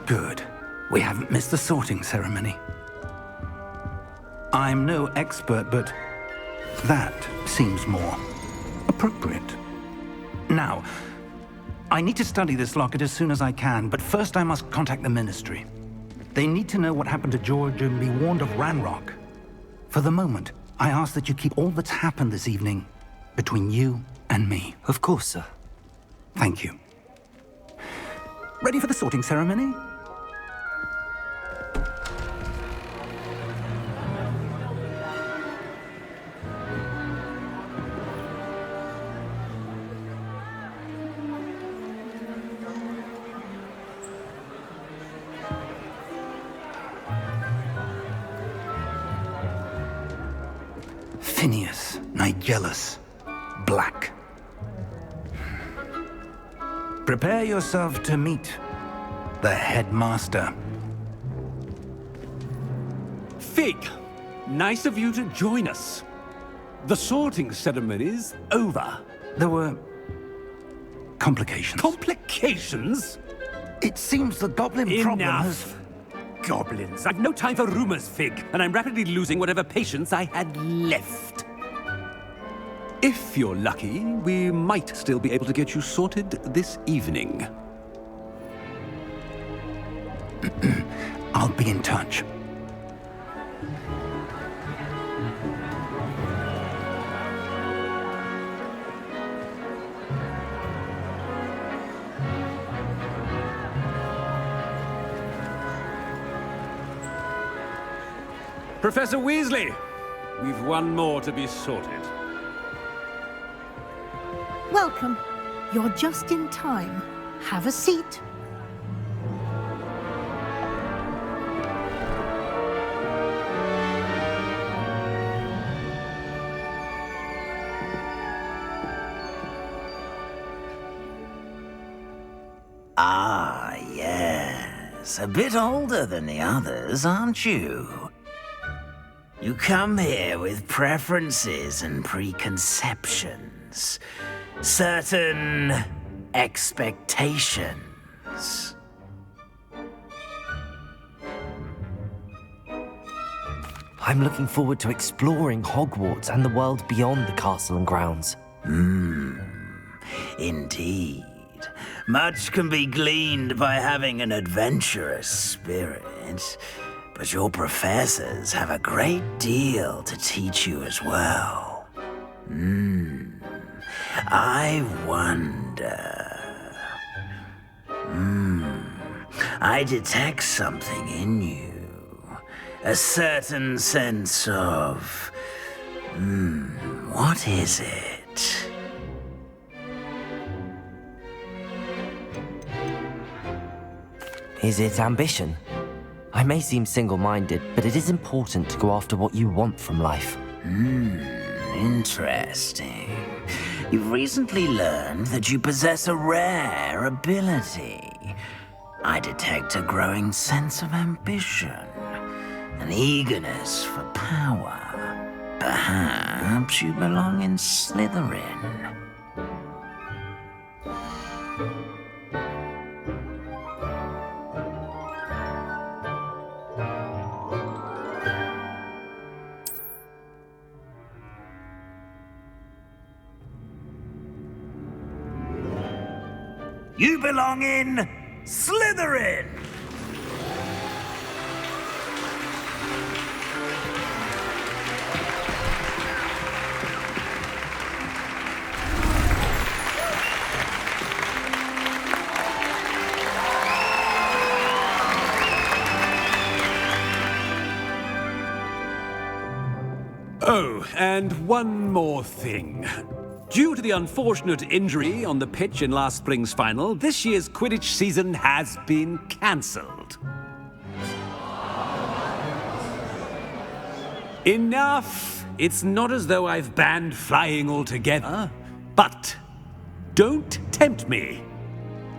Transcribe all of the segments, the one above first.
Good. We haven't missed the sorting ceremony. I'm no expert, but that seems more appropriate. Now, I need to study this locket as soon as I can, but first I must contact the Ministry. They need to know what happened to George and be warned of Ranrock. For the moment, I ask that you keep all that's happened this evening between you and me. Of course, sir. Thank you. Ready for the sorting ceremony? Phineas, Nigellus, Black. Prepare yourself to meet the headmaster. Fig, nice of you to join us. The sorting ceremony's over. There were complications. Complications? It seems the goblin problem has... Enough! Goblins. I've no time for rumors, Fig, and I'm rapidly losing whatever patience I had left. If you're lucky, we might still be able to get you sorted this evening. I'll be in touch. Professor Weasley, we've one more to be sorted. Welcome. You're just in time. Have a seat. Ah, yes. A bit older than the others, aren't you? You come here with preferences and preconceptions. Certain expectations. I'm looking forward to exploring Hogwarts and the world beyond the castle and grounds. Indeed. Much can be gleaned by having an adventurous spirit, but your professors have a great deal to teach you as well. I wonder... I detect something in you. A certain sense of... what is it? Is it ambition? I may seem single-minded, but it is important to go after what you want from life. Interesting. You've recently learned that you possess a rare ability. I detect a growing sense of ambition, an eagerness for power. Perhaps you belong in Slytherin. You belong in Slytherin! Oh, and one more thing. Due to the unfortunate injury on the pitch in last spring's final, this year's Quidditch season has been cancelled. Enough! It's not as though I've banned flying altogether, but don't tempt me.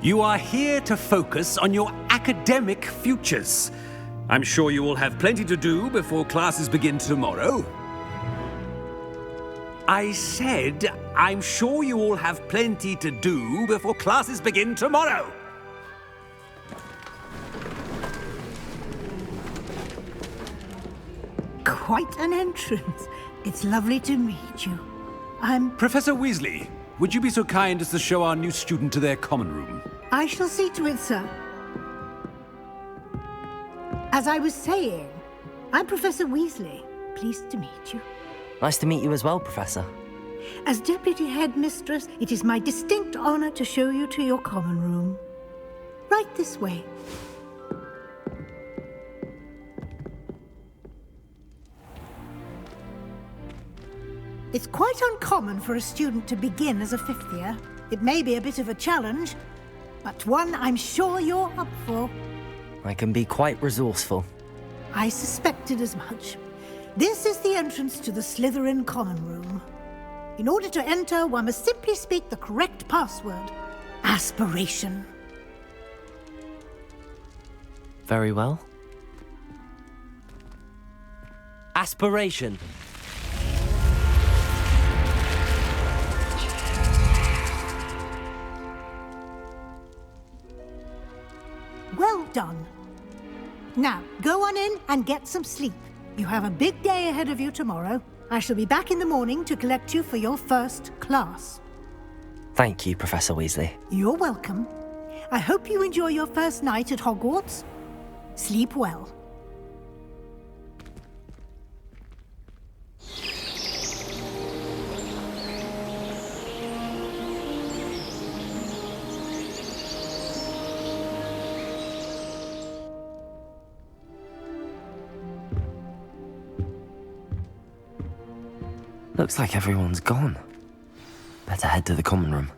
You are here to focus on your academic futures. I'm sure you will have plenty to do before classes begin tomorrow. I said, I'm sure you all have plenty to do before classes begin tomorrow. quite an entrance. It's lovely to meet you. Professor Weasley, would you be so kind as to show our new student to their common room? I shall see to it, sir. As I was saying, I'm Professor Weasley. Pleased to meet you. Nice to meet you as well, Professor. As Deputy Headmistress, it is my distinct honor to show you to your common room. Right this way. It's quite uncommon for a student to begin as a fifth year. It may be a bit of a challenge, but one I'm sure you're up for. I can be quite resourceful. I suspected as much. This is the entrance to the Slytherin common room. In order to enter, one must simply speak the correct password. Aspiration. Very well. Aspiration. Well done. Now, go on in and get some sleep. You have a big day ahead of you tomorrow. I shall be back in the morning to collect you for your first class. Thank you, Professor Weasley. You're welcome. I hope you enjoy your first night at Hogwarts. Sleep well. Looks like everyone's gone. Better head to the common room.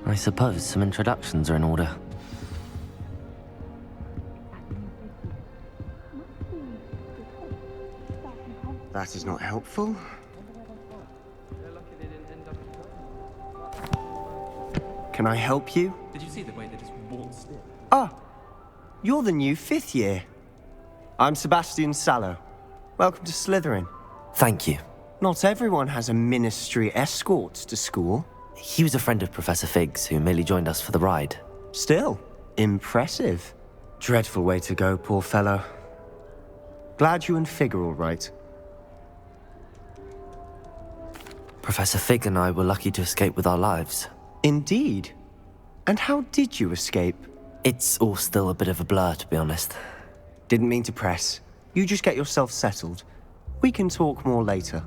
I suppose some introductions are in order. That is not helpful. Can I help you? Did you see the way they just waltzed in? Ah, you're the new fifth year. I'm Sebastian Sallow. Welcome to Slytherin. Thank you. Not everyone has a ministry escort to school. He was a friend of Professor Fig's who merely joined us for the ride. Still, impressive. Dreadful way to go, poor fellow. Glad you and Fig are all right. Professor Fig and I were lucky to escape with our lives. Indeed. And how did you escape? It's all still a bit of a blur, to be honest. Didn't mean to press. You just get yourself settled. We can talk more later.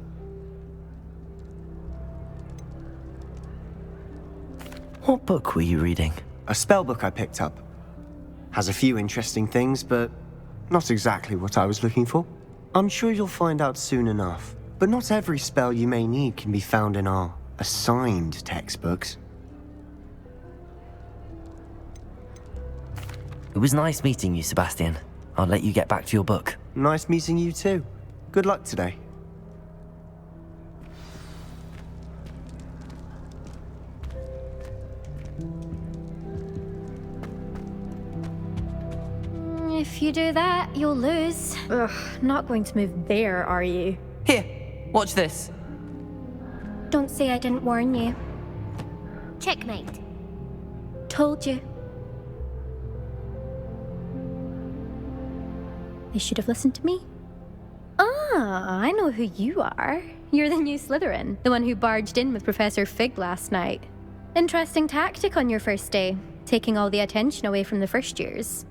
What book were you reading? A spell book I picked up. Has a few interesting things, but not exactly what I was looking for. I'm sure you'll find out soon enough. But not every spell you may need can be found in our assigned textbooks. It was nice meeting you, Sebastian. I'll let you get back to your book. Nice meeting you too. Good luck today. If you do that, you'll lose. Ugh, not going to move there, are you? Here, watch this. Don't say I didn't warn you. Checkmate. Told you. They should have listened to me. Ah, I know who you are. You're the new Slytherin, the one who barged in with Professor Fig last night. Interesting tactic on your first day, taking all the attention away from the first years.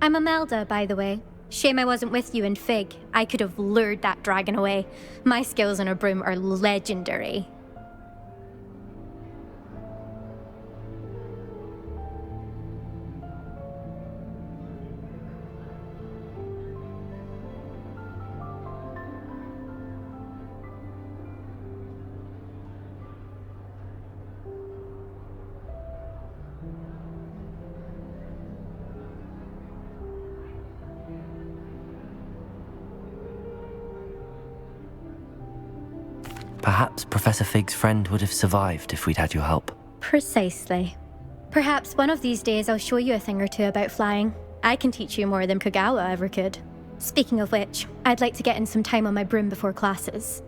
I'm Imelda, by the way. Shame I wasn't with you in Fig. I could have lured that dragon away. My skills on a broom are legendary. Perhaps Professor Fig's friend would have survived if we'd had your help. Precisely. Perhaps one of these days I'll show you a thing or two about flying. I can teach you more than Kogawa ever could. Speaking of which, I'd like to get in some time on my broom before classes.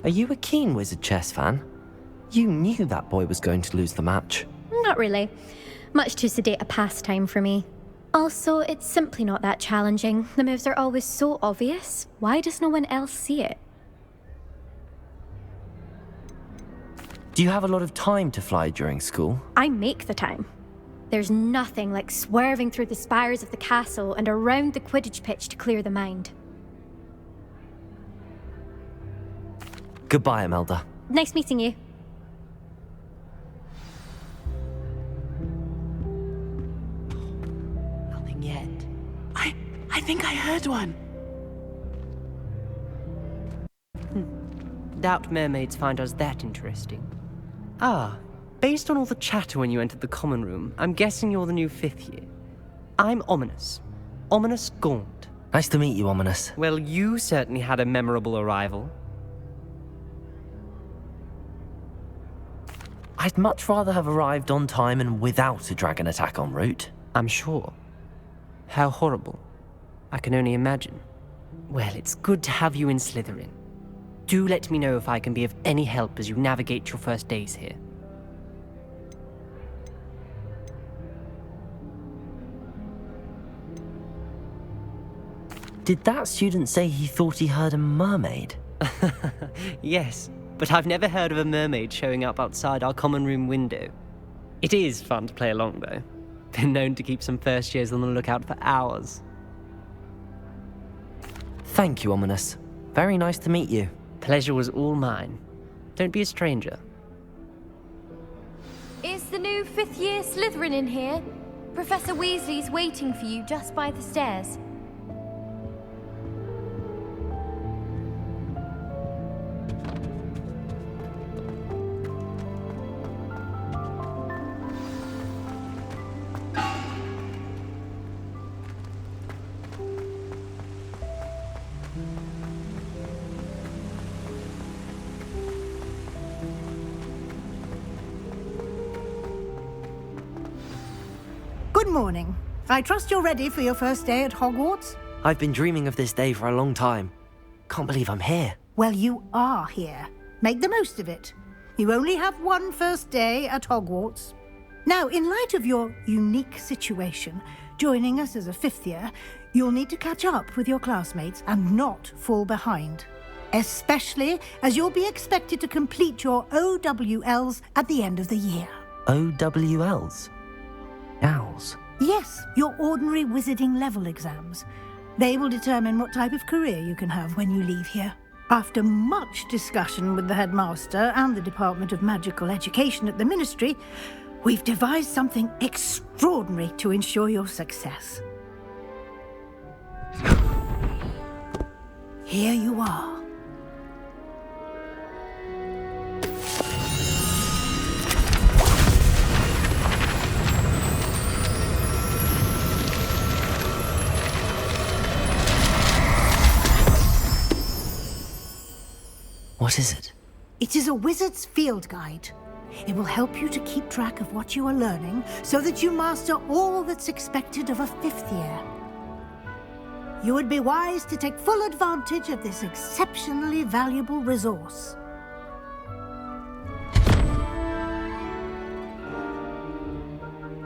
Are you a keen Wizard chess fan? You knew that boy was going to lose the match. Not really. Much too sedate a pastime for me. Also, it's simply not that challenging. The moves are always so obvious. Why does no one else see it? Do you have a lot of time to fly during school? I make the time. There's nothing like swerving through the spires of the castle and around the Quidditch pitch to clear the mind. Goodbye, Imelda. Nice meeting you. Nothing yet. I think I heard one. Doubt mermaids find us that interesting. Ah, based on all the chatter when you entered the common room, I'm guessing you're the new 5th year. I'm Ominous. Ominous Gaunt. Nice to meet you, Ominous. Well, you certainly had a memorable arrival. I'd much rather have arrived on time and without a dragon attack en route. I'm sure. How horrible. I can only imagine. Well, it's good to have you in Slytherin. Do let me know if I can be of any help as you navigate your first days here. Did that student say he thought he heard a mermaid? Yes, but I've never heard of a mermaid showing up outside our common room window. It is fun to play along, though. Been known to keep some first years on the lookout for hours. Thank you, Ominous. Very nice to meet you. Pleasure was all mine. Don't be a stranger. Is the new 5th year Slytherin in here? Professor Weasley's waiting for you just by the stairs. Good morning. I trust you're ready for your first day at Hogwarts? I've been dreaming of this day for a long time. Can't believe I'm here. Well, you are here. Make the most of it. You only have one first day at Hogwarts. Now, in light of your unique situation, joining us as a 5th year, you'll need to catch up with your classmates and not fall behind. Especially as you'll be expected to complete your OWLs at the end of the year. OWLs? Owls? Yes, your ordinary wizarding level exams. They will determine what type of career you can have when you leave here. After much discussion with the headmaster and the Department of Magical Education at the Ministry, we've devised something extraordinary to ensure your success. Here you are. What is it? It is a wizard's field guide. It will help you to keep track of what you are learning so that you master all that's expected of a 5th year. You would be wise to take full advantage of this exceptionally valuable resource.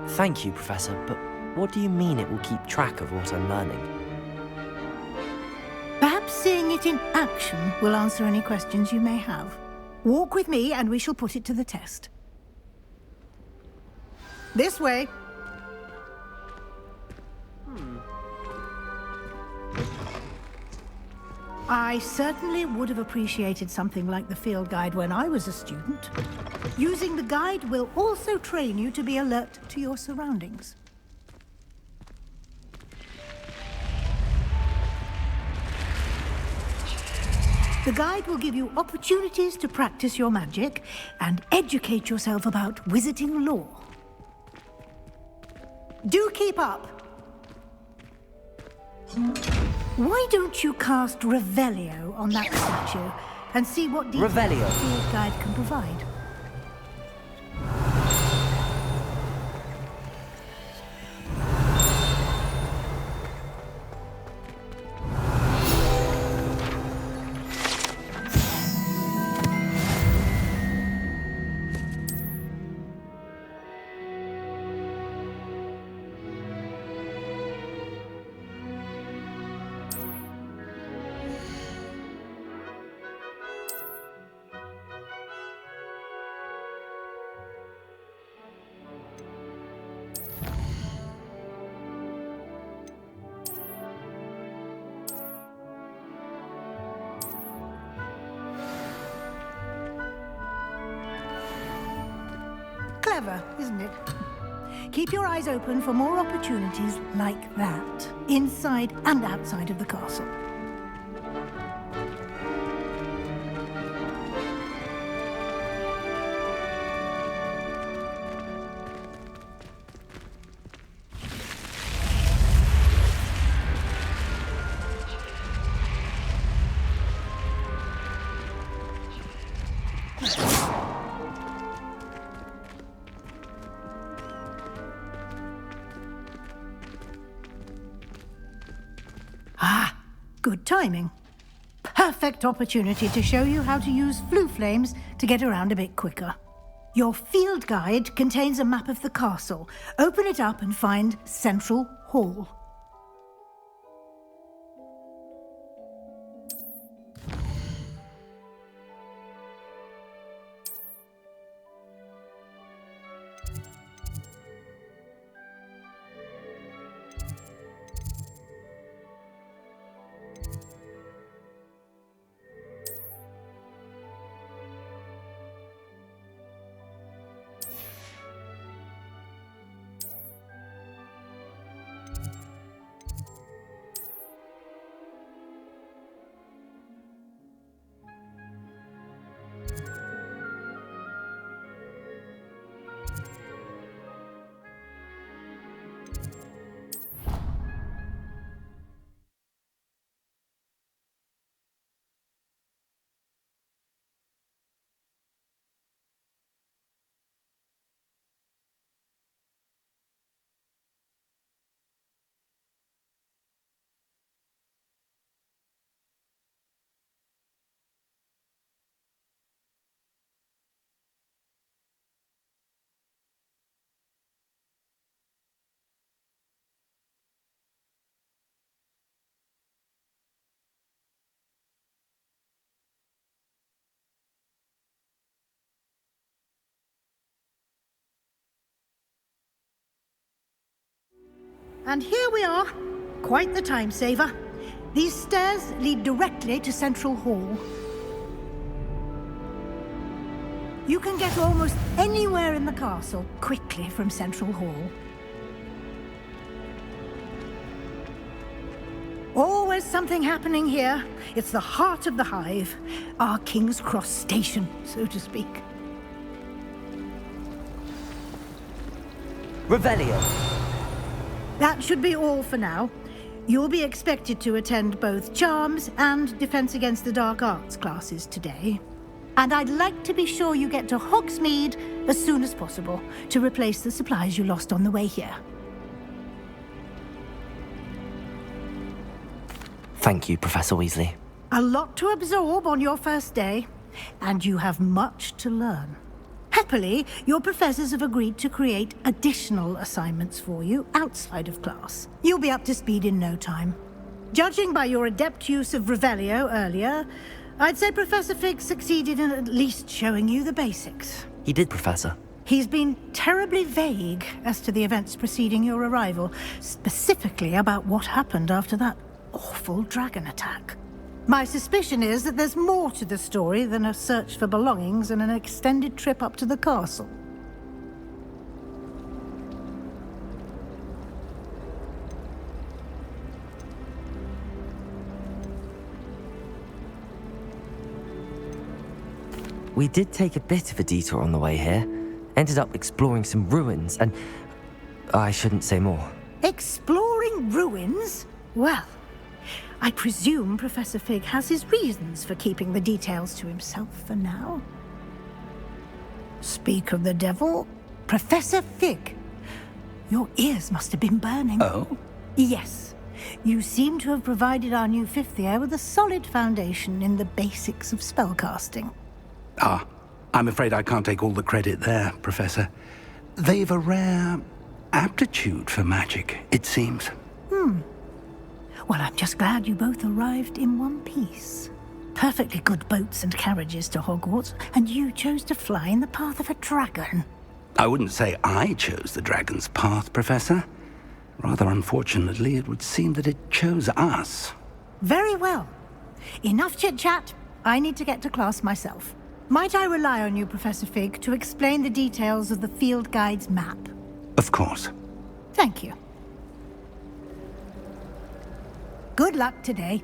Thank you, Professor, but what do you mean it will keep track of what I'm learning? Perhaps seeing it in action will answer any questions you may have. Walk with me and we shall put it to the test. This way. I certainly would have appreciated something like the field guide when I was a student. Using the guide will also train you to be alert to your surroundings. The guide will give you opportunities to practice your magic and educate yourself about wizarding lore. Do keep up. Why don't you cast Revelio on that statue and see what details the Revelio. field guide can provide? Clever, isn't it? Keep your eyes open for more opportunities like that, inside and outside of the castle. Good timing. Perfect opportunity to show you how to use flue flames to get around a bit quicker. Your field guide contains a map of the castle. Open it up and find Central Hall. And here we are. Quite the time saver. These stairs lead directly to Central Hall. You can get almost anywhere in the castle quickly from Central Hall. Always something happening here. It's the heart of the hive. Our King's Cross station, so to speak. Revelio. That should be all for now. You'll be expected to attend both Charms and Defense Against the Dark Arts classes today. And I'd like to be sure you get to Hogsmeade as soon as possible to replace the supplies you lost on the way here. Thank you, Professor Weasley. A lot to absorb on your first day, and you have much to learn. Happily, your professors have agreed to create additional assignments for you outside of class. You'll be up to speed in no time. Judging by your adept use of Revelio earlier, I'd say Professor Fig succeeded in at least showing you the basics. He did, Professor. He's been terribly vague as to the events preceding your arrival, specifically about what happened after that awful dragon attack. My suspicion is that there's more to the story than a search for belongings and an extended trip up to the castle. We did take a bit of a detour on the way here. Ended up exploring some ruins, and I shouldn't say more. Exploring ruins? Well, I presume Professor Fig has his reasons for keeping the details to himself for now. Speak of the devil, Professor Fig. Your ears must have been burning. Oh? Yes. You seem to have provided our new fifth year with a solid foundation in the basics of spellcasting. Ah, I'm afraid I can't take all the credit there, Professor. They've a rare aptitude for magic, it seems. Well, I'm just glad you both arrived in one piece. Perfectly good boats and carriages to Hogwarts, and you chose to fly in the path of a dragon. I wouldn't say I chose the dragon's path, Professor. Rather unfortunately, it would seem that it chose us. Very well. Enough chit-chat. I need to get to class myself. Might I rely on you, Professor Fig, to explain the details of the field guide's map? Of course. Thank you. Good luck today.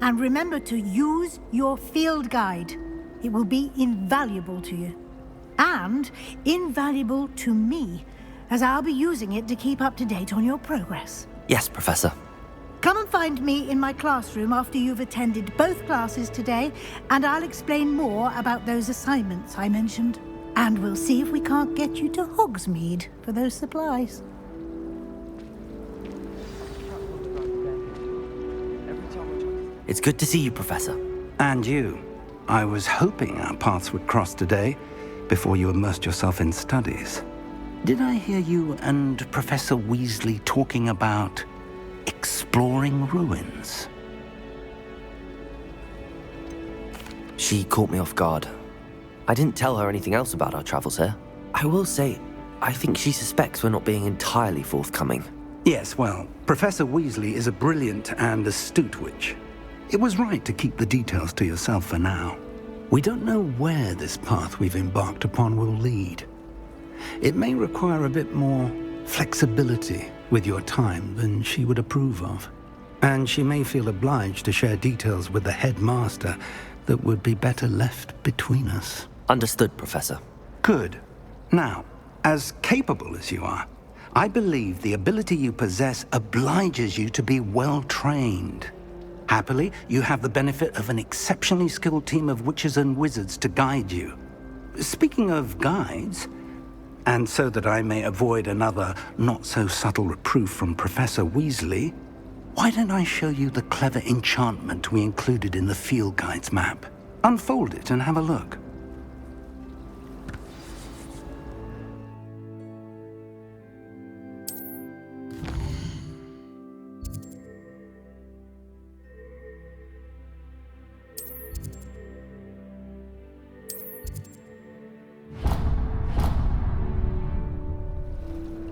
And remember to use your field guide. It will be invaluable to you. And invaluable to me, as I'll be using it to keep up to date on your progress. Yes, Professor. Come and find me in my classroom after you've attended both classes today, and I'll explain more about those assignments I mentioned. And we'll see if we can't get you to Hogsmeade for those supplies. It's good to see you, Professor. And you. I was hoping our paths would cross today, before you immersed yourself in studies. Did I hear you and Professor Weasley talking about exploring ruins? She caught me off guard. I didn't tell her anything else about our travels here. I will say, I think she suspects we're not being entirely forthcoming. Yes, well, Professor Weasley is a brilliant and astute witch. It was right to keep the details to yourself for now. We don't know where this path we've embarked upon will lead. It may require a bit more flexibility with your time than she would approve of. And she may feel obliged to share details with the headmaster that would be better left between us. Understood, Professor. Good. Now, as capable as you are, I believe the ability you possess obliges you to be well trained. Happily, you have the benefit of an exceptionally skilled team of witches and wizards to guide you. Speaking of guides, and so that I may avoid another not-so-subtle reproof from Professor Weasley, why don't I show you the clever enchantment we included in the field guide's map? Unfold it and have a look.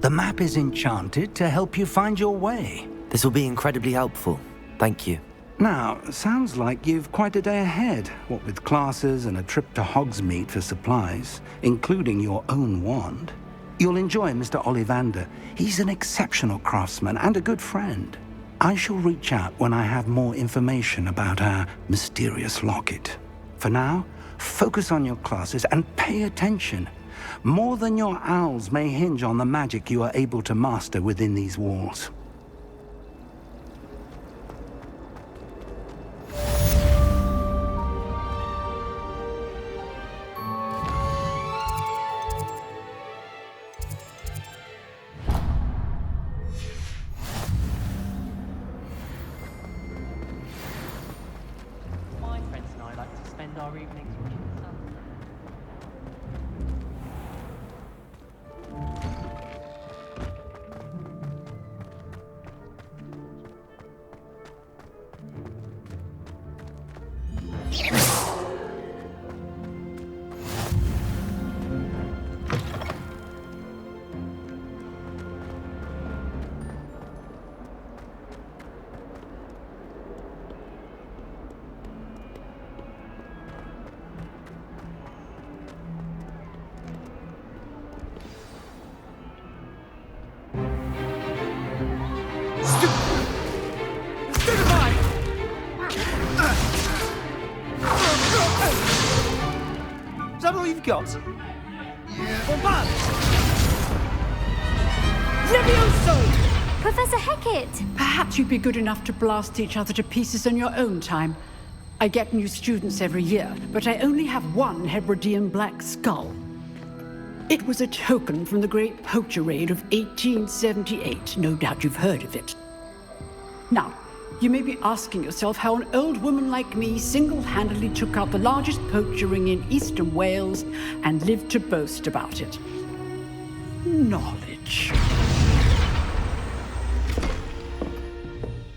The map is enchanted to help you find your way. This will be incredibly helpful. Thank you. Now, sounds like you've quite a day ahead, what with classes and a trip to Hogsmeade for supplies, including your own wand. You'll enjoy Mr. Ollivander. He's an exceptional craftsman and a good friend. I shall reach out when I have more information about our mysterious locket. For now, focus on your classes and pay attention. More than your owls may hinge on the magic you are able to master within these walls. My friends and I like to spend our evenings watching the sun. Is that all you've got? Levioso! Professor Hecat! Perhaps you'd be good enough to blast each other to pieces in your own time. I get new students every year, but I only have one Hebridean black skull. It was a token from the Great Poacher Raid of 1878. No doubt you've heard of it. Now, you may be asking yourself how an old woman like me single-handedly took out the largest poacher ring in eastern Wales and lived to boast about it. Knowledge.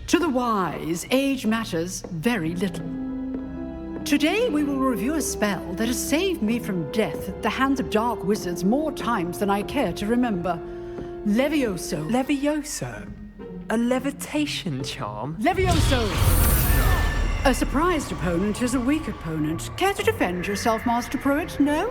To the wise, age matters very little. Today we will review a spell that has saved me from death at the hands of dark wizards more times than I care to remember. Levioso. Levioso? A levitation charm? Levioso! A surprised opponent is a weak opponent. Care to defend yourself, Master Pruitt? No?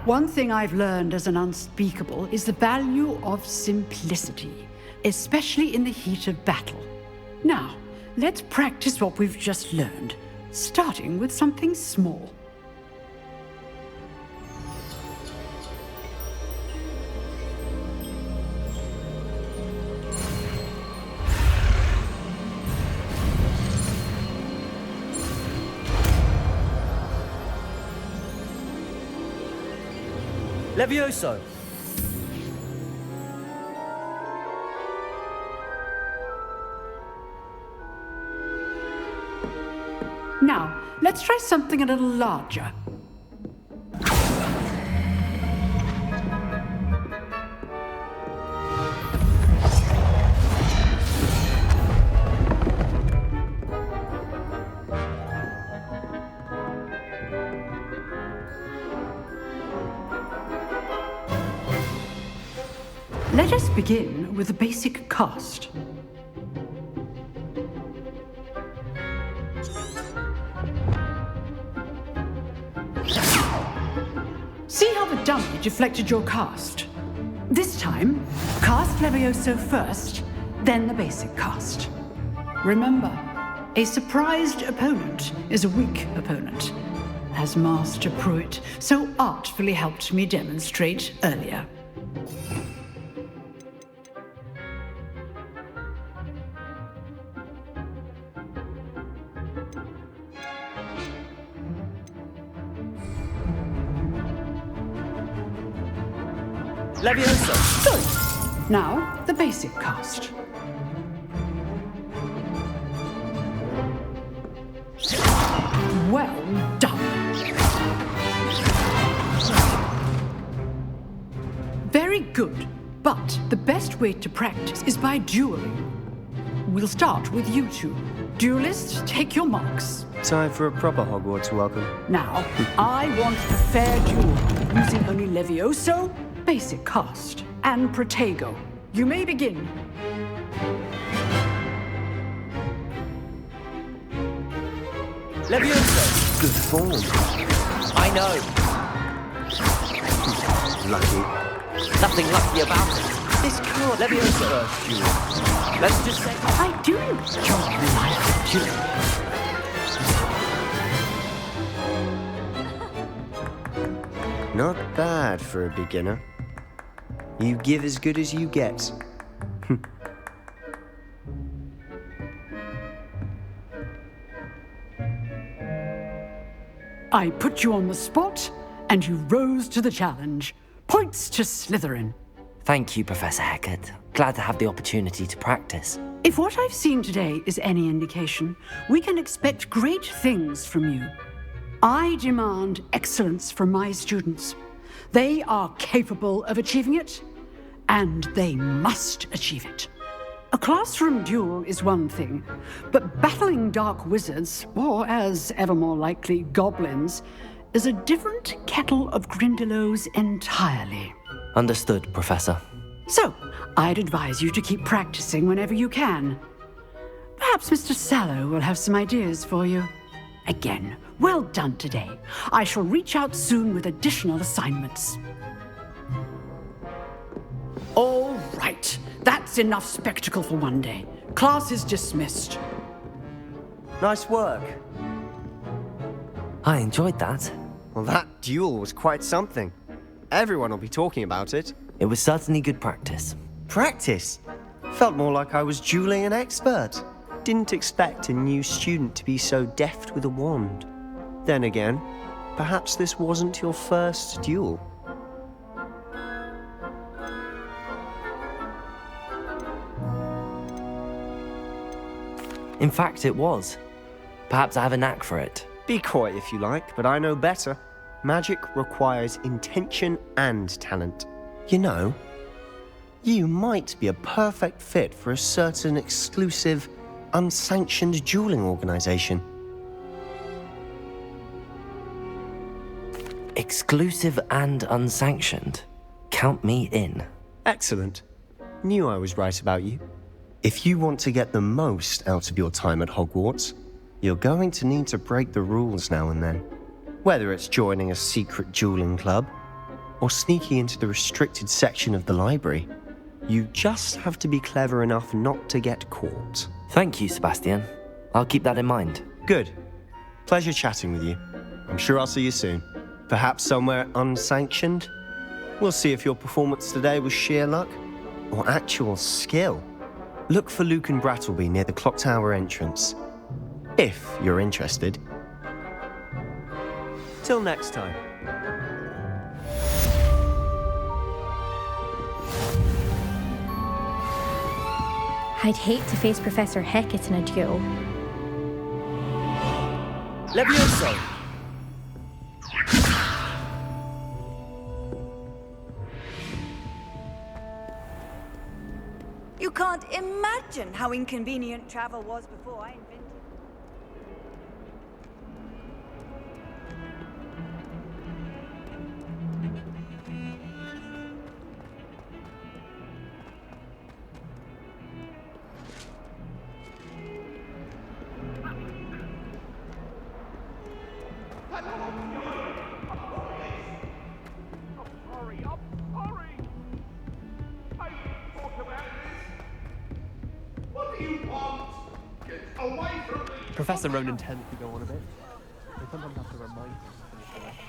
One thing I've learned as an unspeakable is the value of simplicity, especially in the heat of battle. Now, let's practice what we've just learned, starting with something small. Levioso! Now, let's try something a little larger. Let us begin with the basic cast. See how the dummy deflected your cast? This time, cast Levioso first, then the basic cast. Remember, a surprised opponent is a weak opponent, as Master Pruitt so artfully helped me demonstrate earlier. Levioso! Good. Now, the basic cast. Well done. Very good, but the best way to practice is by dueling. We'll start with you two. Duelists, take your marks. Time for a proper Hogwarts welcome. Now, I want a fair duel, using only Levioso, basic cast, and Protego. You may begin. Levioso! Good form. I know. Lucky. Nothing lucky about it. This can't Levioso! first duel. Let's just say... I do enjoy life dueling. Not bad for a beginner. You give as good as you get. I put you on the spot, and you rose to the challenge. Points to Slytherin. Thank you, Professor Hecat. Glad to have the opportunity to practice. If what I've seen today is any indication, we can expect great things from you. I demand excellence from my students. They are capable of achieving it, and they must achieve it. A classroom duel is one thing, but battling dark wizards, or as ever more likely, goblins, is a different kettle of Grindylows entirely. Understood, Professor. So, I'd advise you to keep practicing whenever you can. Perhaps Mr. Sallow will have some ideas for you. Again, well done today. I shall reach out soon with additional assignments. All right, that's enough spectacle for one day. Class is dismissed. Nice work. I enjoyed that. Well, that duel was quite something. Everyone will be talking about it. It was certainly good practice. Practice? Felt more like I was dueling an expert. Didn't expect a new student to be so deft with a wand. Then again, perhaps this wasn't your first duel. In fact, it was. Perhaps I have a knack for it. Be coy if you like, but I know better. Magic requires intention and talent. You know, you might be a perfect fit for a certain exclusive, unsanctioned dueling organization. Exclusive and unsanctioned. Count me in. Excellent. Knew I was right about you. If you want to get the most out of your time at Hogwarts, you're going to need to break the rules now and then. Whether it's joining a secret dueling club, or sneaking into the restricted section of the library, you just have to be clever enough not to get caught. Thank you, Sebastian. I'll keep that in mind. Good. Pleasure chatting with you. I'm sure I'll see you soon. Perhaps somewhere unsanctioned? We'll see if your performance today was sheer luck or actual skill. Look for Luke and Brattleby near the clock tower entrance, if you're interested. Till next time. I'd hate to face Professor Hecat in a duel. Levioso! You can't imagine how inconvenient travel was before I invented it. Professor Ronan tends to go on a bit. They sometimes have to remind him to finish the rest.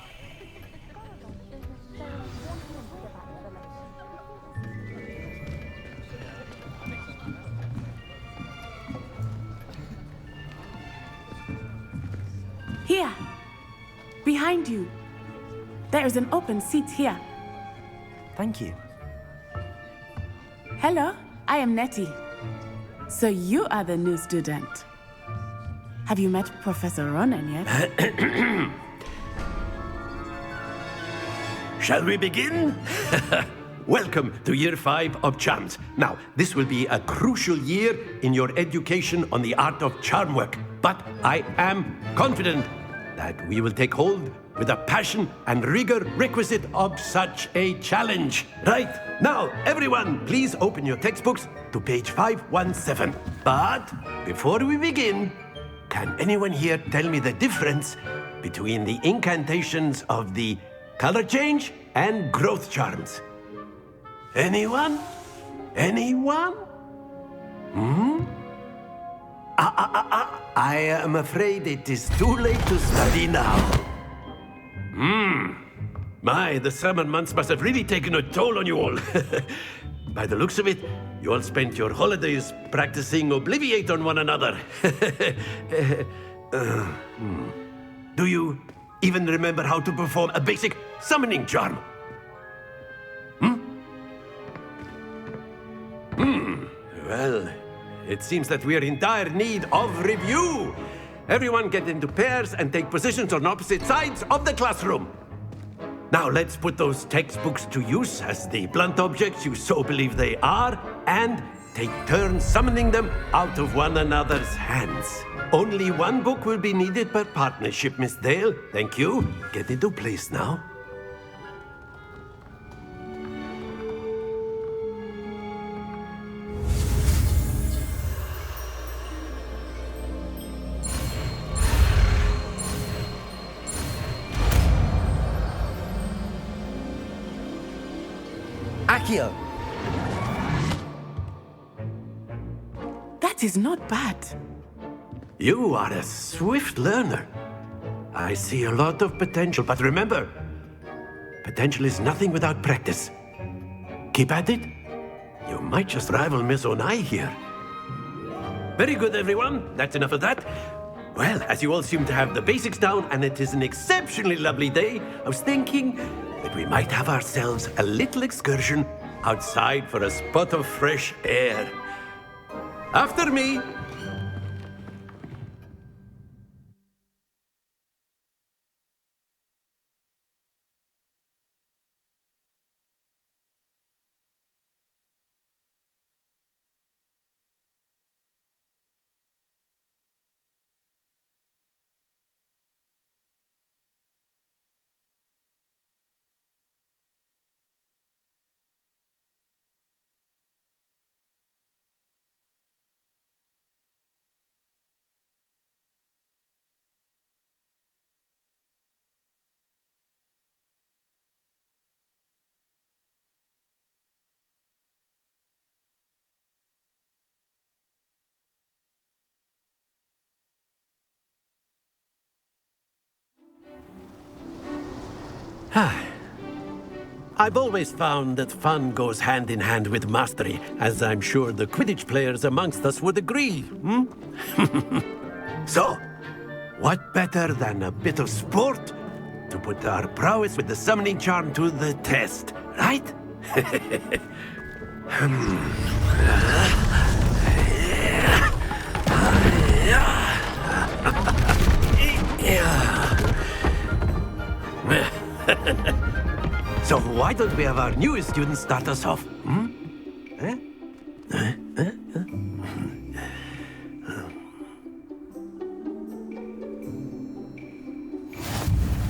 Here! Behind you! There is an open seat here. Thank you. Hello, I am Nettie. So you are the new student. Have you met Professor Ronan yet? Shall we begin? Welcome to Year 5 of Charms. Now, this will be a crucial year in your education on the art of charm work. But I am confident that we will take hold with the passion and rigor requisite of such a challenge. Right, now, everyone, please open your textbooks to page 517. But before we begin, can anyone here tell me the difference between the incantations of the color change and growth charms? Anyone? Anyone? I am afraid it is too late to study now. My, the summer months must have really taken a toll on you all. By the looks of it, you all spent your holidays practicing Obliviate on one another. Do you even remember how to perform a basic summoning charm? Well, it seems that we are in dire need of review. Everyone get into pairs and take positions on opposite sides of the classroom. Now let's put those textbooks to use as the blunt objects you so believe they are, and take turns summoning them out of one another's hands. Only one book will be needed per partnership, Miss Dale. Thank you. Get into place now. Accio! That is not bad. You are a swift learner. I see a lot of potential, but remember, potential is nothing without practice. Keep at it. You might just rival Miss Onai here. Very good, everyone. That's enough of that. Well, as you all seem to have the basics down, and it is an exceptionally lovely day, I was thinking that we might have ourselves a little excursion outside for a spot of fresh air. After me. I've always found that fun goes hand in hand with mastery, as I'm sure the Quidditch players amongst us would agree, So, what better than a bit of sport to put our prowess with the summoning charm to the test, right? So why don't we have our newest student start us off?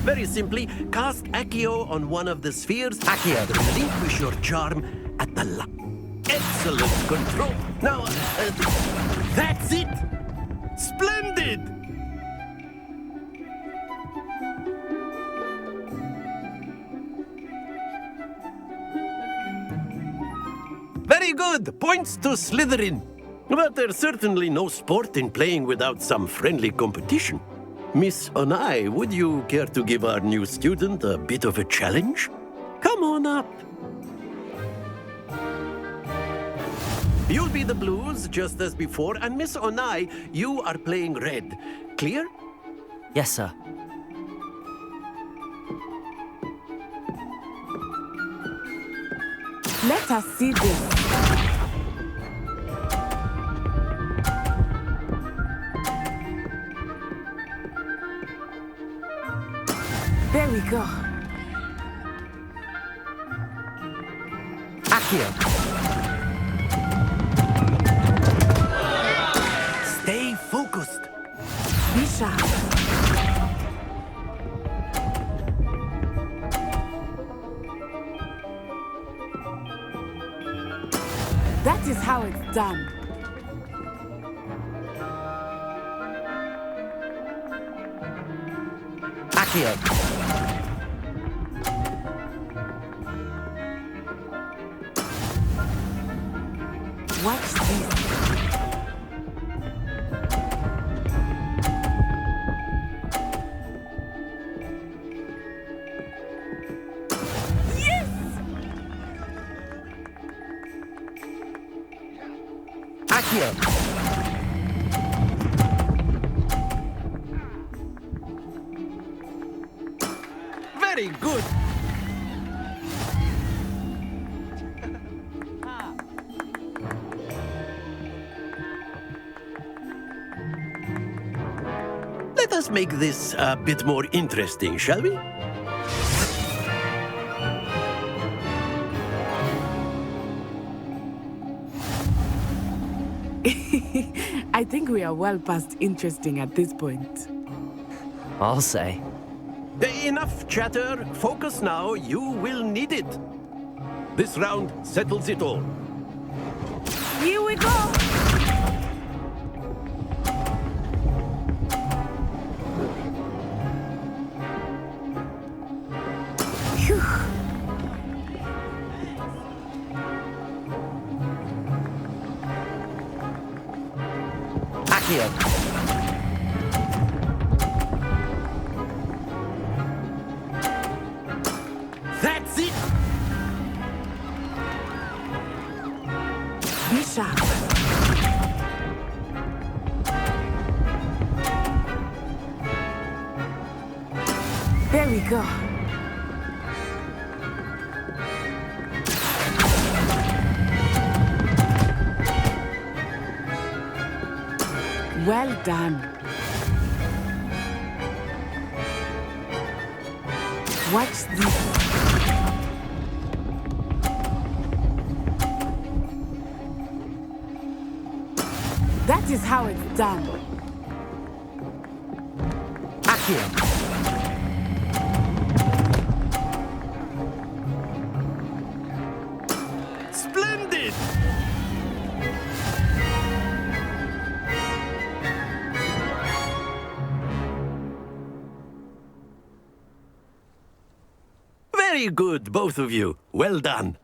Very simply, cast Accio on one of the spheres. Accio. Relinquish your charm at the Excellent control. Now, that's it. Splendid. Very good. Points to Slytherin. But there's certainly no sport in playing without some friendly competition. Miss Onai, would you care to give our new student a bit of a challenge? Come on up. You'll be the blues, just as before, and Miss Onai, you are playing red. Clear? Yes, sir. Let us see this. There we go. Accio. Stay focused. Be sharp. That is how it's done. Accio. Watch this. Yes! Accio. Very good. Let us make this a bit more interesting, shall we? I think we are well past interesting at this point. I'll say. Enough chatter. Focus now. You will need it. This round settles it all. Here we go! Phew. Accio. That's it. Be sharp. There we go. Well done. Watch this. That is how it's done. Accio. Splendid. Very good, both of you. Well done.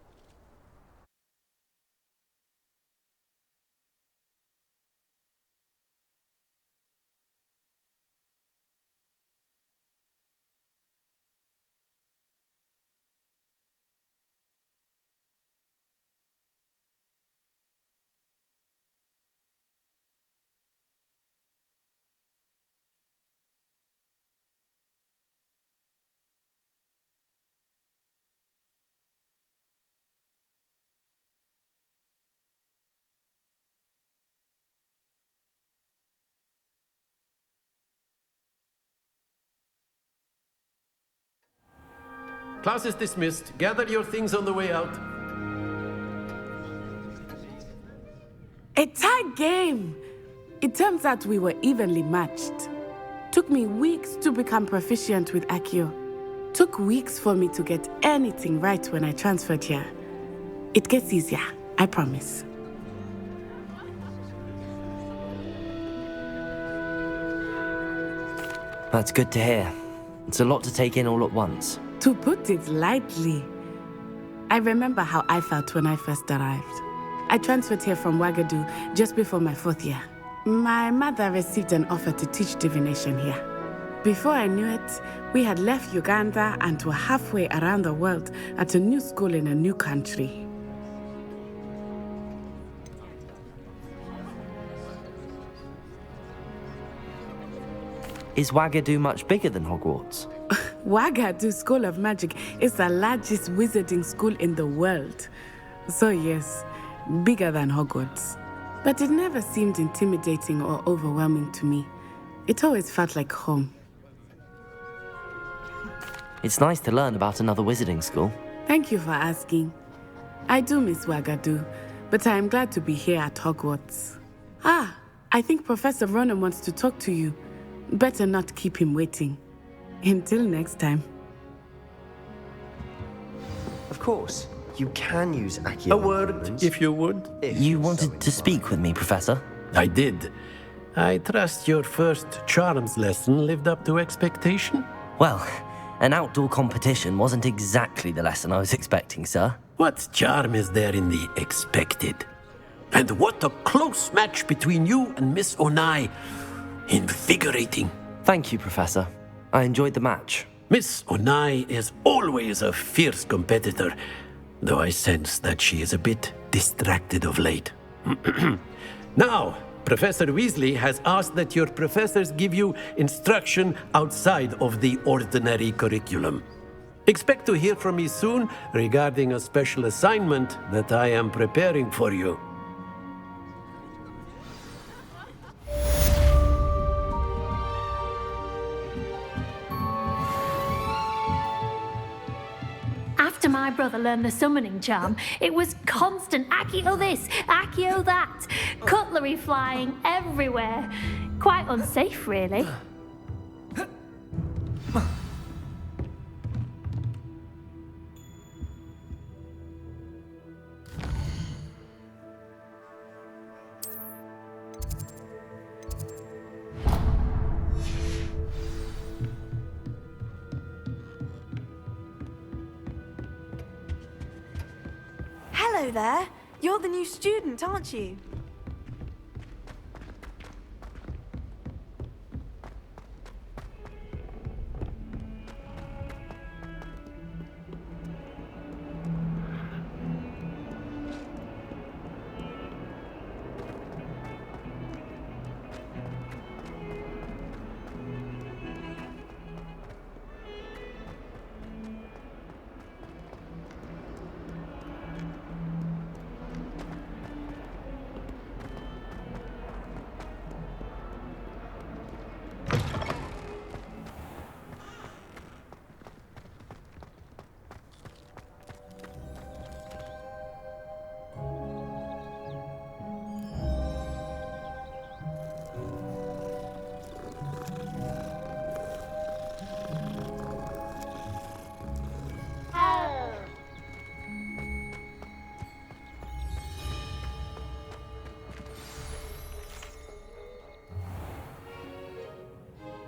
class is dismissed. Gather your things on the way out. A tight game! It turns out we were evenly matched. Took me weeks to become proficient with Accio. Took weeks for me to get anything right when I transferred here. It gets easier, I promise. That's good to hear. It's a lot to take in all at once. To put it lightly, I remember how I felt when I first arrived. I transferred here from Ouagadougou just before my 4th year. My mother received an offer to teach divination here. Before I knew it, we had left Uganda and were halfway around the world at a new school in a new country. Is Ouagadougou much bigger than Hogwarts? Ouagadougou School of Magic is the largest wizarding school in the world. So yes, bigger than Hogwarts. But it never seemed intimidating or overwhelming to me. It always felt like home. It's nice to learn about another wizarding school. Thank you for asking. I do miss Ouagadougou, but I am glad to be here at Hogwarts. Ah, I think Professor Ronan wants to talk to you. Better not keep him waiting. Until next time. Of course, you can use Accio. A word, if you would. You wanted to speak with me, Professor? I did. I trust your first charms lesson lived up to expectation? Well, an outdoor competition wasn't exactly the lesson I was expecting, sir. What charm is there in the expected? And what a close match between you and Miss Onai. Invigorating. Thank you, Professor. I enjoyed the match. Miss Onai is always a fierce competitor, though I sense that she is a bit distracted of late. Now, Professor Weasley has asked that your professors give you instruction outside of the ordinary curriculum. Expect to hear from me soon regarding a special assignment that I am preparing for you. After my brother learned the summoning charm, it was constant Accio this, Accio that, cutlery flying everywhere. Quite unsafe, really. Hello there. You're the new student, aren't you?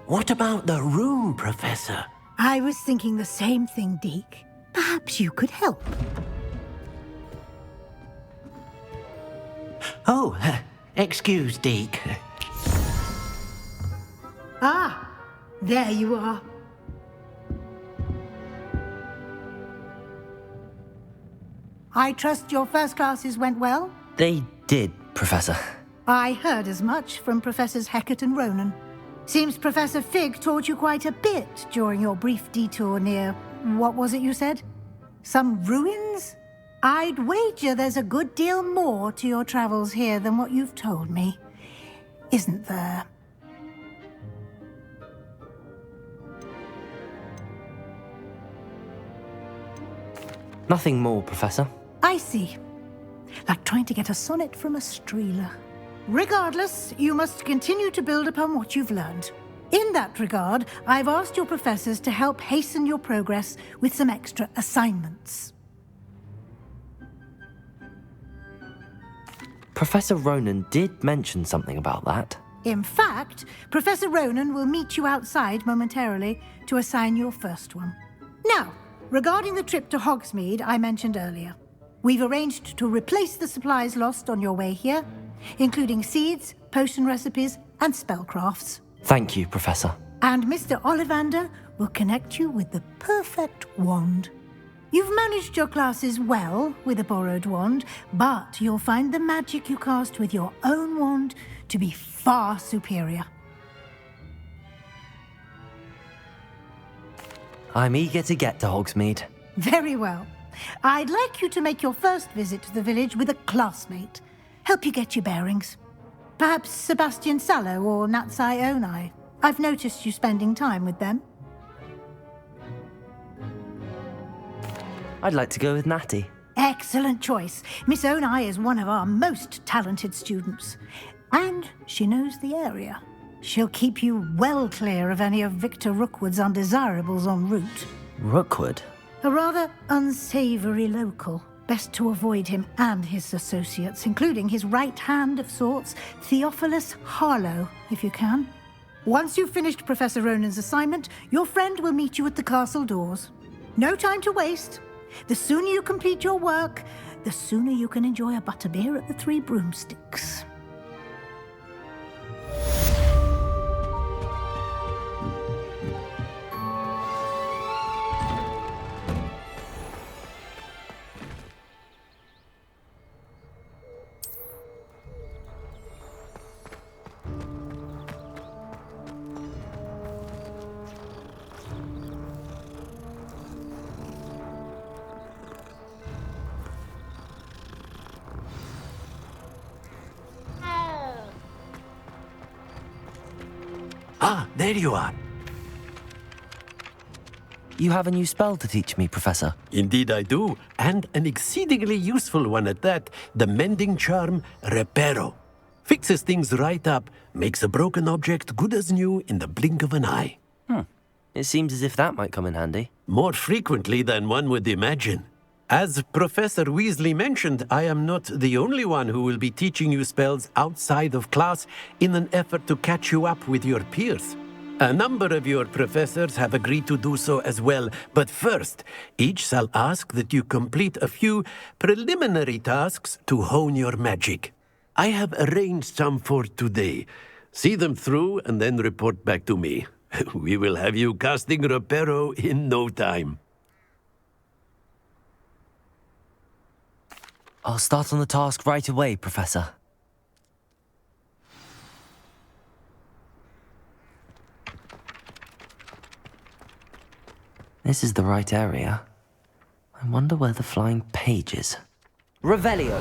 What about the room, Professor? I was thinking the same thing, Deke. Perhaps you could help. Oh, excuse, Deke. Ah, there you are. I trust your first classes went well? They did, Professor. I heard as much from Professors Hecat and Ronan. Seems Professor Fig taught you quite a bit during your brief detour near... what was it you said? Some ruins? I'd wager there's a good deal more to your travels here than what you've told me. Isn't there? Nothing more, Professor. I see. Like trying to get a sonnet from a streeler. Regardless, you must continue to build upon what you've learned. In that regard, I've asked your professors to help hasten your progress with some extra assignments. Professor Ronan did mention something about that. In fact, Professor Ronan will meet you outside momentarily to assign your first one. Now, regarding the trip to Hogsmeade I mentioned earlier, we've arranged to replace the supplies lost on your way here, including seeds, potion recipes, and spellcrafts. Thank you, Professor. And Mr. Ollivander will connect you with the perfect wand. You've managed your classes well with a borrowed wand, but you'll find the magic you cast with your own wand to be far superior. I'm eager to get to Hogsmeade. Very well. I'd like you to make your first visit to the village with a classmate. Help you get your bearings. Perhaps Sebastian Sallow or Natsai Onai. I've noticed you spending time with them. I'd like to go with Natty. Excellent choice. Miss Onai is one of our most talented students. And she knows the area. She'll keep you well clear of any of Victor Rookwood's undesirables en route. Rookwood? A rather unsavory local. Best to avoid him and his associates, including his right hand of sorts, Theophilus Harlow, if you can. Once you've finished Professor Ronan's assignment, your friend will meet you at the castle doors. No time to waste. The sooner you complete your work, the sooner you can enjoy a butterbeer at the Three Broomsticks. Ah, there you are. You have a new spell to teach me, Professor. Indeed I do, and an exceedingly useful one at that. The mending charm, Reparo. Fixes things right up, makes a broken object good as new in the blink of an eye. It seems as if that might come in handy. More frequently than one would imagine. As Professor Weasley mentioned, I am not the only one who will be teaching you spells outside of class in an effort to catch you up with your peers. A number of your professors have agreed to do so as well, but first, each shall ask that you complete a few preliminary tasks to hone your magic. I have arranged some for today. See them through and then report back to me. We will have you casting Reparo in no time. I'll start on the task right away, Professor. This is the right area. I wonder where the flying page is. Revelio!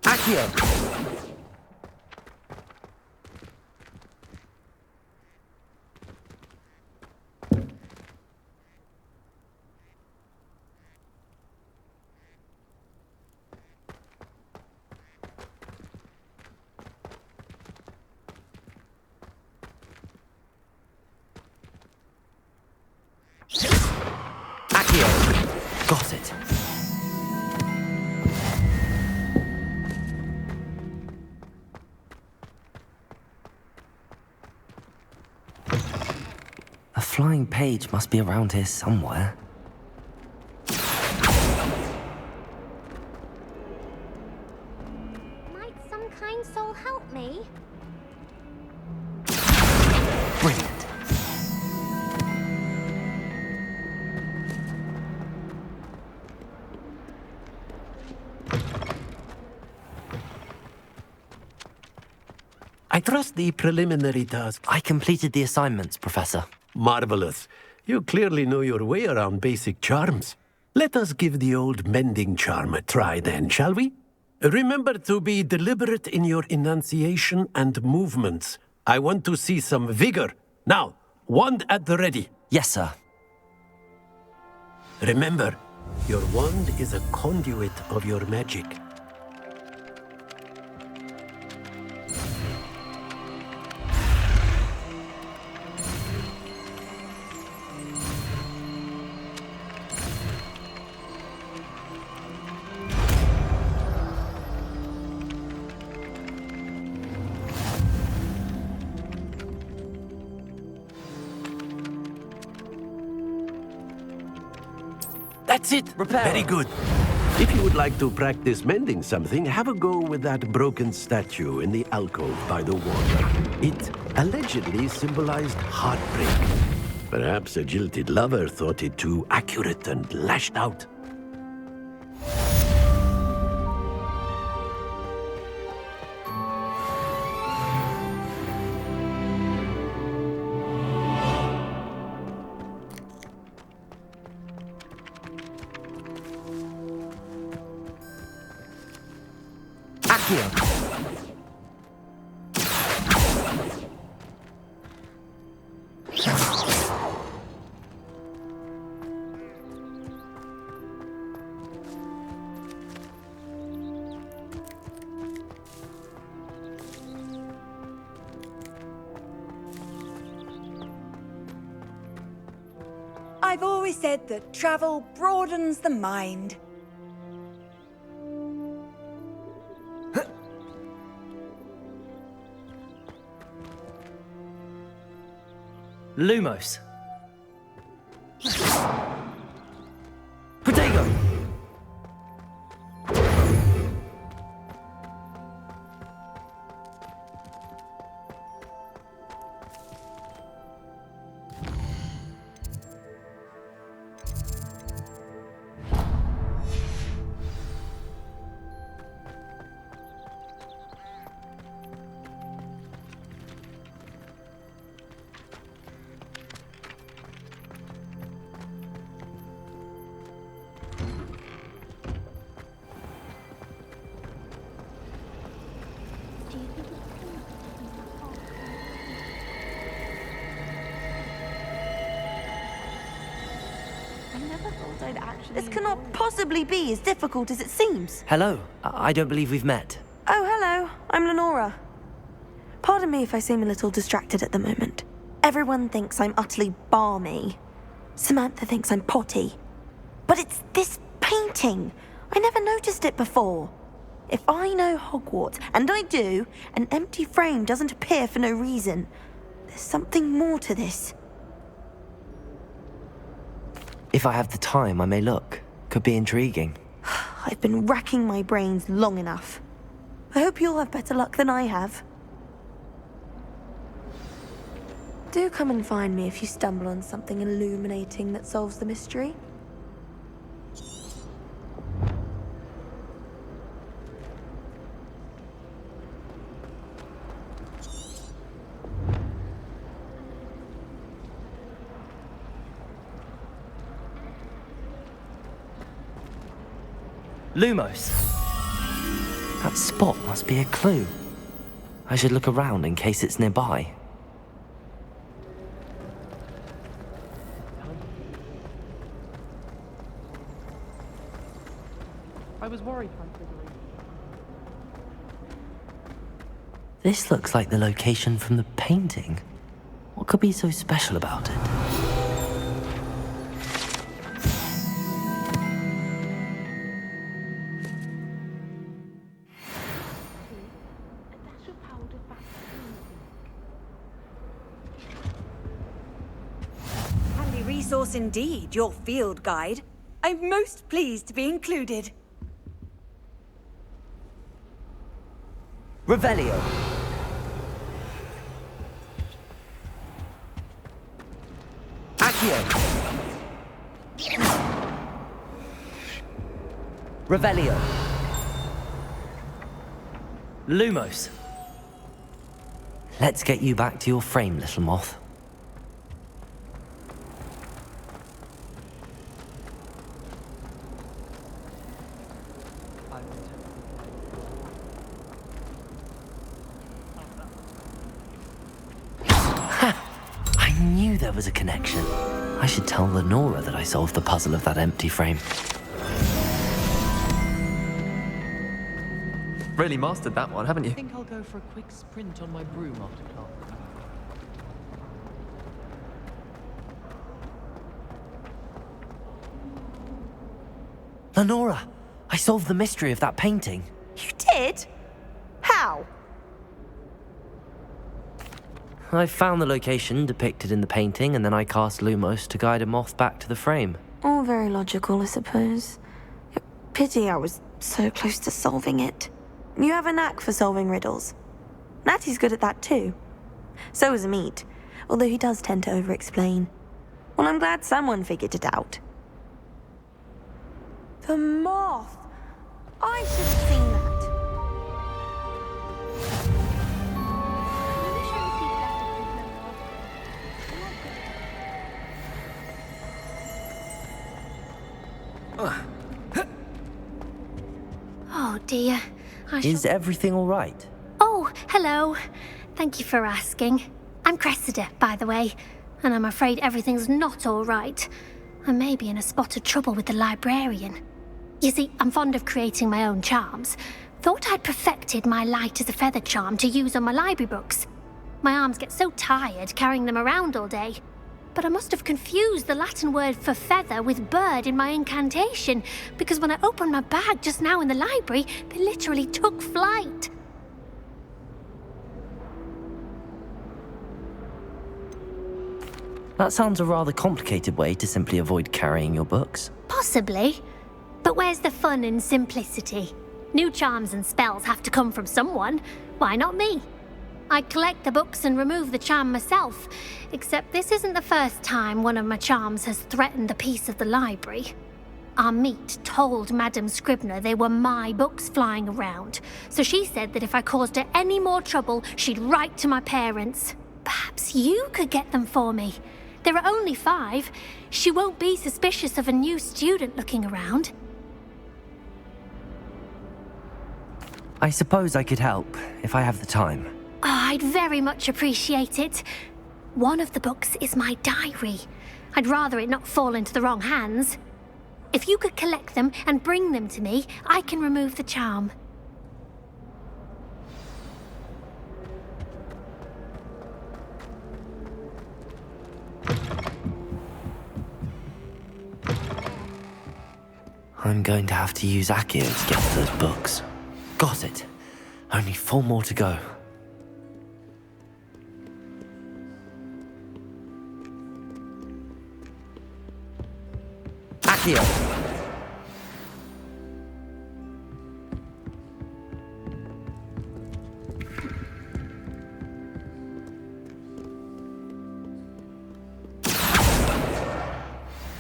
Accio! Accio! Got it. A flying page must be around here somewhere. Might some kind soul help me? Brilliant. I trust the preliminary task. I completed the assignments, Professor. Marvelous. You clearly know your way around basic charms. Let us give the old mending charm a try then, shall we? Remember to be deliberate in your enunciation and movements. I want to see some vigor. Now, wand at the ready. Yes, sir. Remember, your wand is a conduit of your magic. That's it. Repair. Very good. If you would like to practice mending something, have a go with that broken statue in the alcove by the water. It allegedly symbolized heartbreak. Perhaps a jilted lover thought it too accurate and lashed out. I've always said that travel broadens the mind. Lumos. Protego. This cannot possibly be as difficult as it seems. Hello. I don't believe we've met. Oh, hello. I'm Lenora. Pardon me if I seem a little distracted at the moment. Everyone thinks I'm utterly balmy. Samantha thinks I'm potty. But it's this painting. I never noticed it before. If I know Hogwarts, and I do, an empty frame doesn't appear for no reason. There's something more to this. If I have the time, I may look. Could be intriguing. I've been racking my brains long enough. I hope you'll have better luck than I have. Do come and find me if you stumble on something illuminating that solves the mystery. Lumos. That spot must be a clue. I should look around in case it's nearby. I was worried. This looks like the location from the painting. What could be so special about it? Handy resource indeed, your field guide. I'm most pleased to be included. Revelio. Accio. Revelio. Lumos. Let's get you back to your frame, little moth. I knew there was a connection. I should tell Lenora that I solved the puzzle of that empty frame. Really mastered that one, haven't you? I think I'll go for a quick sprint on my broom after class. Lenora, I solved the mystery of that painting. You did? How? I found the location depicted in the painting, and then I cast Lumos to guide a moth back to the frame. All very logical, I suppose. Pity I was so close to solving it. You have a knack for solving riddles. Natty's good at that too. So is Amit, although he does tend to over-explain. Well, I'm glad someone figured it out. The moth! I should have seen that. Oh dear. Is everything all right? Oh, hello. Thank you for asking. I'm Cressida, by the way, and I'm afraid everything's not all right. I may be in a spot of trouble with the librarian. You see, I'm fond of creating my own charms. Thought I'd perfected my light as a feather charm to use on my library books. My arms get so tired carrying them around all day. But I must have confused the Latin word for feather with bird in my incantation, because when I opened my bag just now in the library, they literally took flight. That sounds a rather complicated way to simply avoid carrying your books. Possibly. But where's the fun in simplicity? New charms and spells have to come from someone. Why not me? I collect the books and remove the charm myself, except this isn't the first time one of my charms has threatened the peace of the library. Amit told Madame Scribner they were my books flying around, so she said that if I caused her any more trouble, she'd write to my parents. Perhaps you could get them for me. There are only 5. She won't be suspicious of a new student looking around. I suppose I could help, if I have the time. Oh, I'd very much appreciate it. One of the books is my diary. I'd rather it not fall into the wrong hands. If you could collect them and bring them to me, I can remove the charm. I'm going to have to use Accio to get to those books. Got it. Only 4 more to go. Accio!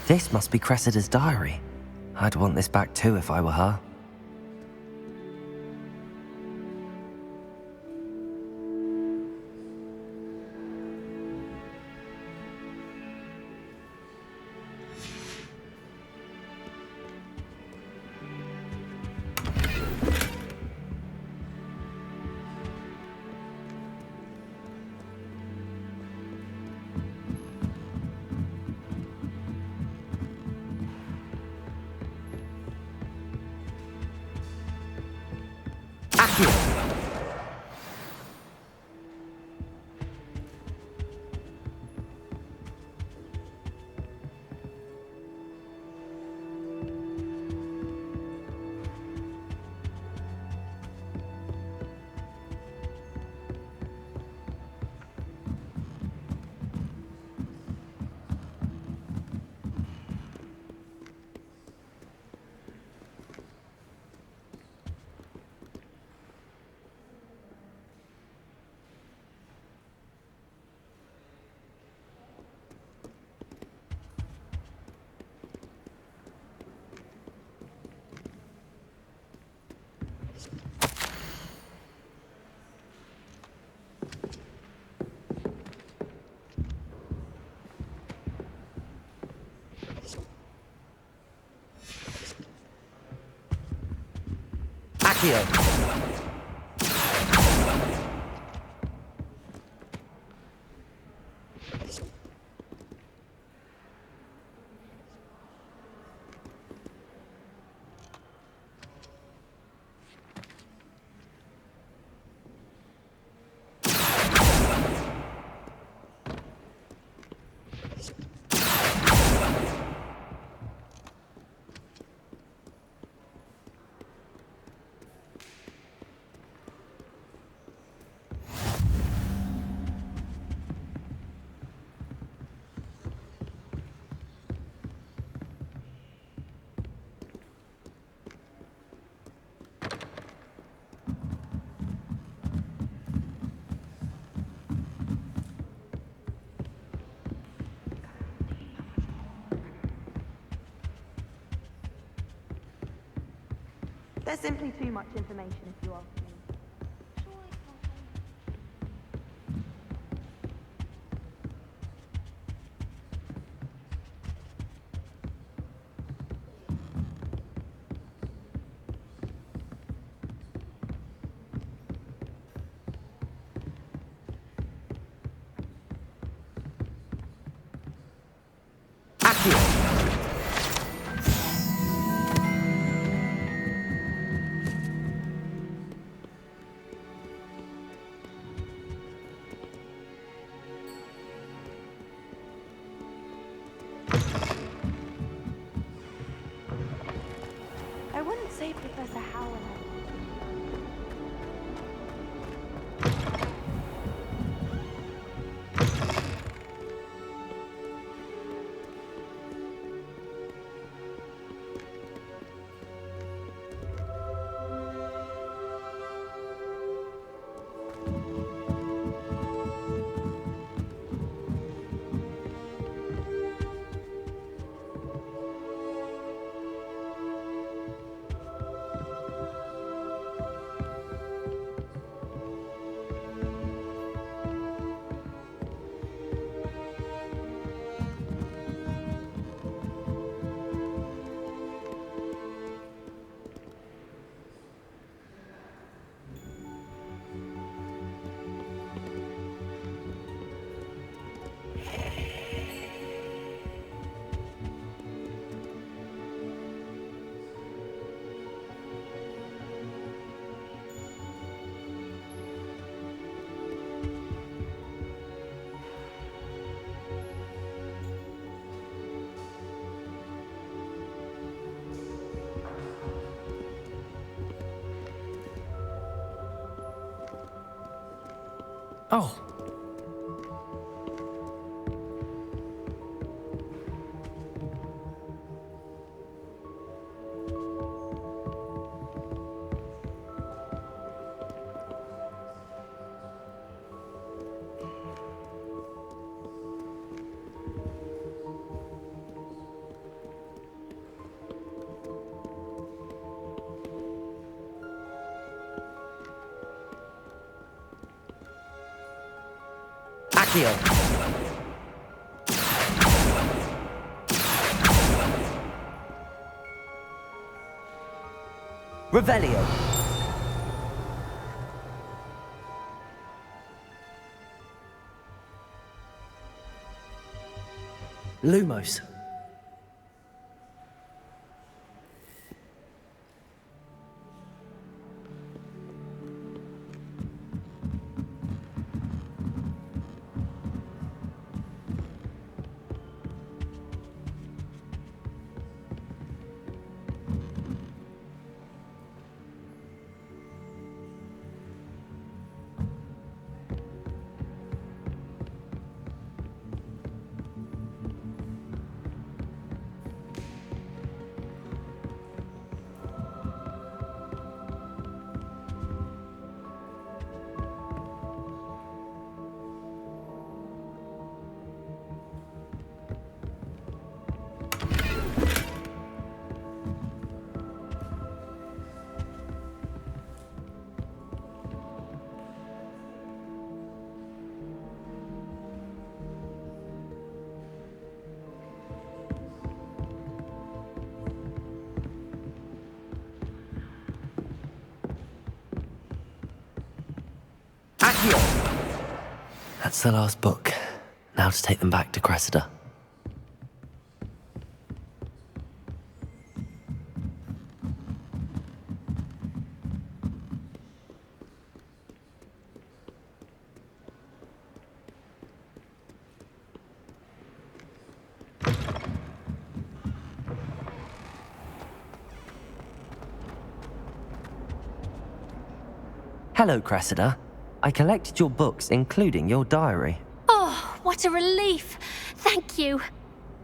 This must be Cressida's diary. I'd want this back too if I were her. Accio. There's simply too much information, if you ask me. I wouldn't say Professor Howard. Oh. Accio. Revelio. Lumos. That's the last book. Now to take them back to Cressida. Hello, Cressida. I collected your books, including your diary. Oh, what a relief. Thank you.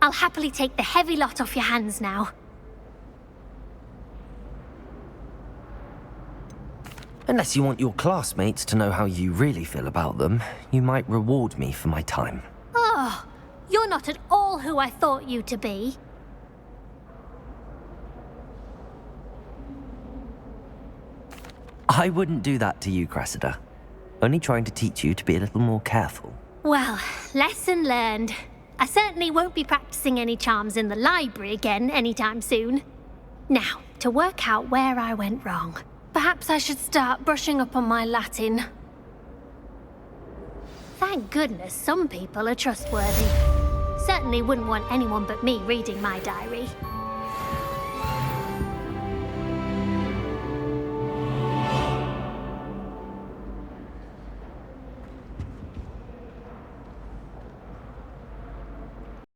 I'll happily take the heavy lot off your hands now. Unless you want your classmates to know how you really feel about them, you might reward me for my time. Oh, you're not at all who I thought you to be. I wouldn't do that to you, Cressida. Only trying to teach you to be a little more careful. Well, lesson learned. I certainly won't be practicing any charms in the library again anytime soon. Now, to work out where I went wrong. Perhaps I should start brushing up on my Latin. Thank goodness some people are trustworthy. Certainly wouldn't want anyone but me reading my diary.